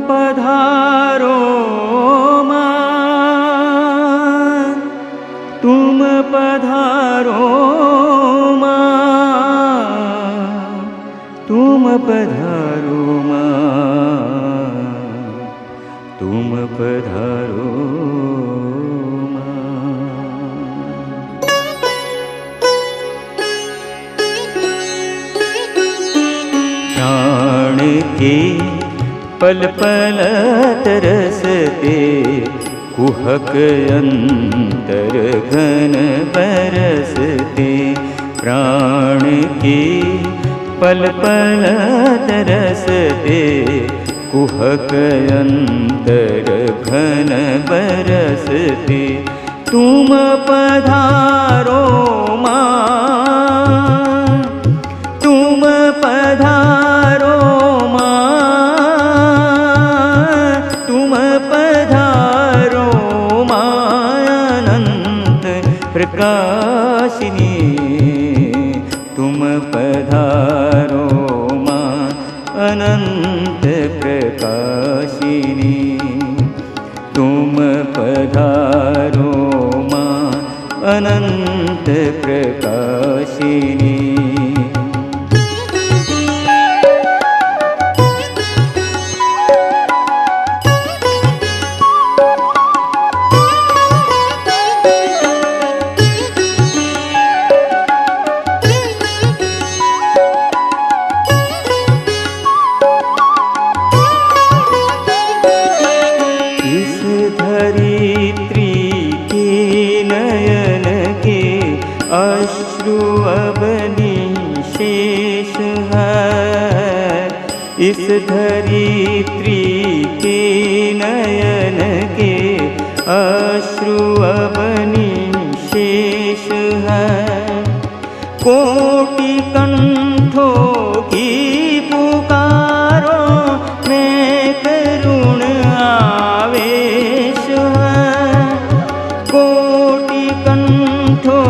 पधारो मां, तुम पधारो मां, तुम पधारो मां, तुम पधारो प्राण के पल पल तरसते कुहक अंतर घन बरसते। प्राण के पल पल तरसते कुहक अंतर घन बरसते। तुम पधारो मां, तुम पधारो मां, तुम पधारो मां अनंत प्रकाशिनी। तुम पधारो मां अनंत प्रकाशिनी। तुम पधारो मां अनंत प्रकाशिनी। अश्रु अब निशेष है। इस धरित्री के नयन के अश्रु अब निशेष है। कोटि कंठों की पुकारो में करुण आवेश है। कोटि कंठों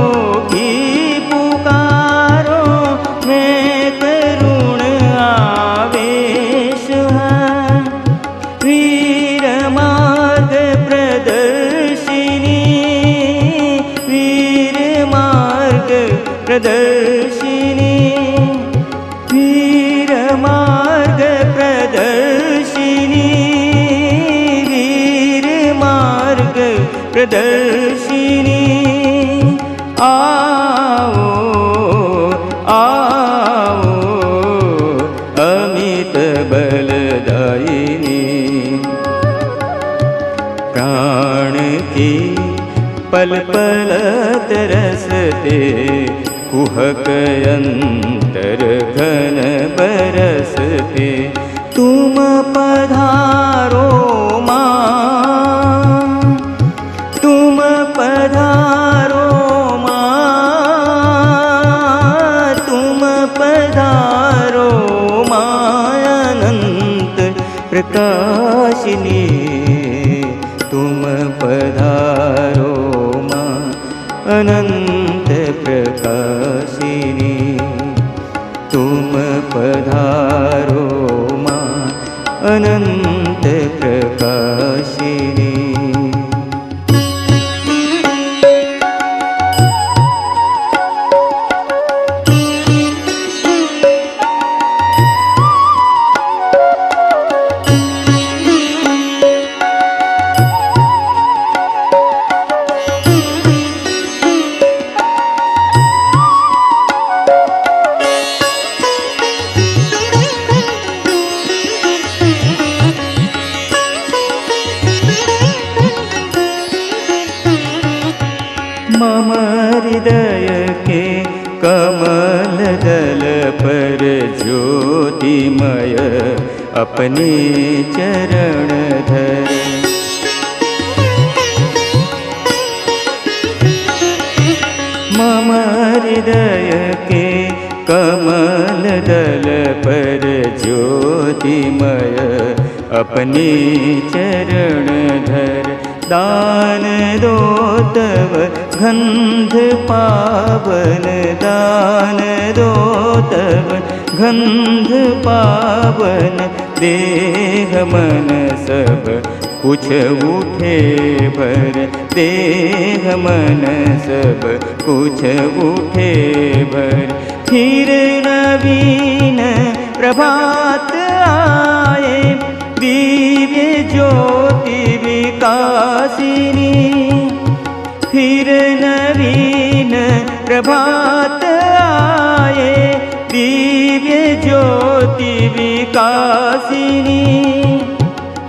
प्रदर्शिनी। वीर मार्ग प्रदर्शिनी, वीर मार्ग प्रदर्शिनी। आओ आओ अमित बलदायिनी। प्राण की पल पल तरसते कुहक अंतर घन बरसते। तुम पधारो मां, तुम पधारो मां, तुम पधारो मां अनंत प्रकाशिनी। तुम पधारो मां अनंत प्रकाशिनी। तुम पधारो मां अनंत प्रकाशिनी। मम हृदय के कमल दल पर ज्योतिमय अपने चरण धर। मम हृदय के कमल दल पर ज्योतिमय अपने चरण धर। दान दो तव गंध पावन, दान दो तव गंध पावन। देह मन सब कुछ उठे भर, देह मन सब कुछ उठे भर। फिर नवीन प्रभात आए, दिव्य ज्योति विकासिनी। फिर नवीन प्रभात आए, दिव्य ज्योति विकासिनी।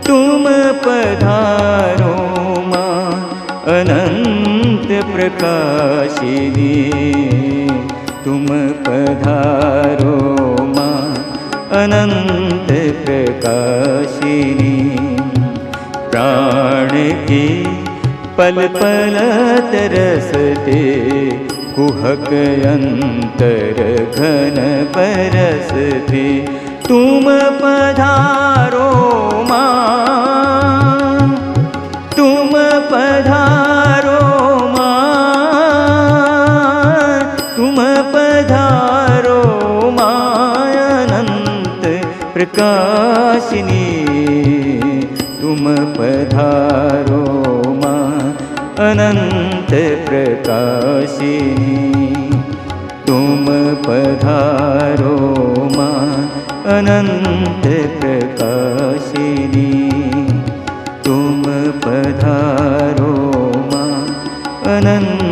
तुम पधारो माँ अनंत प्रकाशिनी, तुम पधारो माँ अनंत प्रकाशिनी। प्राण की पल पल तरसते, कुहक अंतर घन बरसते। तुम पधारो माँ, तुम पधारो माँ, तुम पधारो माँ अनंत प्रकाशिनी। तुम पधारो माँ अनंत प्रकाशिनी। तुम पधारो माँ अनंत प्रकाशिनी। तुम पधारो माँ अनंत